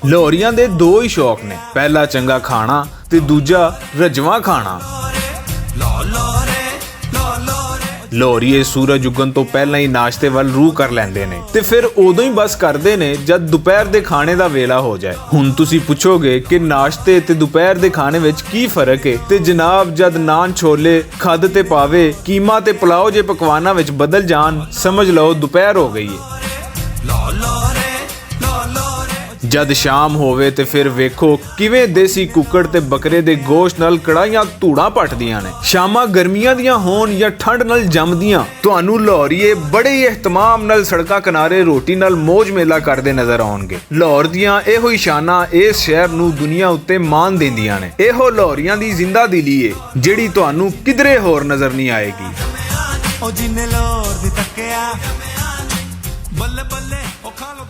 ਲਾਹੌਰੀਆਂ ਦੇ ਦੋ ਹੀ ਸ਼ੌਕ ਨੇ, ਪਹਿਲਾ ਚੰਗਾ ਖਾਣਾ ਤੇ ਦੂਜਾ ਰਜਵਾਂ ਖਾਣਾ। ਲਾਹੌਰੀਏ ਸੂਰਜ ਉਗਣ ਤੋਂ ਪਹਿਲਾਂ ਹੀ ਨਾਸ਼ਤੇ ਵੱਲ ਰੂਹ ਕਰ ਲੈਂਦੇ ਨੇ ਤੇ ਫਿਰ ਉਦੋਂ ਹੀ ਬਸ ਕਰਦੇ ਨੇ ਜਦ ਦੁਪਹਿਰ ਦੇ ਖਾਣੇ ਦਾ ਵੇਲਾ ਹੋ ਜਾਏ। ਹੁਣ ਤੁਸੀਂ ਪੁੱਛੋਗੇ ਕਿ ਨਾਸ਼ਤੇ ਤੇ ਦੁਪਹਿਰ ਦੇ ਖਾਣੇ ਵਿੱਚ ਕੀ ਫਰਕ ਹੈ, ਤੇ ਜਨਾਬ ਜਦ ਨਾਨ ਛੋਲੇ ਖੱਦ ਤੇ ਪਾਵੇ ਕੀਮਾ ਤੇ ਪੁਲਾਓ ਜੇ ਪਕਵਾਨਾਂ ਵਿੱਚ ਬਦਲ ਜਾਣ, ਸਮਝ ਲਓ ਦੁਪਹਿਰ ਹੋ ਗਈ ਹੈ। ਜਦ ਸ਼ਾਮ ਹੋਵੇ ਤੇ ਫਿਰ ਵੇਖੋ ਕਿਵੇਂ ਦੇਸੀ ਕੁੱਕੜ ਤੇ ਬੱਕਰੇ ਦੇ ਗੋਸ਼ਤ ਨਾਲ ਕੜਾਹੀਆਂ ਧੂੜਾਂ ਪੱਟਦੀਆਂ ਨੇ। ਸ਼ਾਮਾਂ ਗਰਮੀਆਂ ਦੀਆਂ ਹੋਣ ਜਾਂ ਠੰਡ ਨਾਲ ਜੰਮਦੀਆਂ, ਤੁਹਾਨੂੰ ਲਾਹੌਰੀਏ ਬੜੇ ਹੀ ihtimaam ਨਾਲ ਸੜਕਾਂ ਕਿਨਾਰੇ ਰੋਟੀ ਨਾਲ ਮੌਜ ਮੇਲਾ ਕਰਦੇ ਨਜ਼ਰ ਆਉਣਗੇ। ਲਾਹੌਰ ਦੀਆਂ ਇਹੋ ਹੀ ਸ਼ਾਨਾਂ ਇਸ ਸ਼ਹਿਰ ਨੂੰ ਦੁਨੀਆ ਉੱਤੇ ਮਾਣ ਦਿੰਦੀਆਂ ਨੇ। ਇਹੋ ਲਾਹੌਰੀਆਂ ਦੀ ਜ਼ਿੰਦਾ ਦਿਲੀ ਏ ਜਿਹੜੀ ਤੁਹਾਨੂੰ ਕਿਧਰੇ ਹੋਰ ਨਜ਼ਰ ਨਹੀਂ ਆਏਗੀ। ਉਹ ਜਿੰਨੇ ਲਾਹੌਰ ਦੀ ਤੱਕਿਆ ਬੱਲੇ ਬੱਲੇ ਉਹ ਖਾ ਲੋ।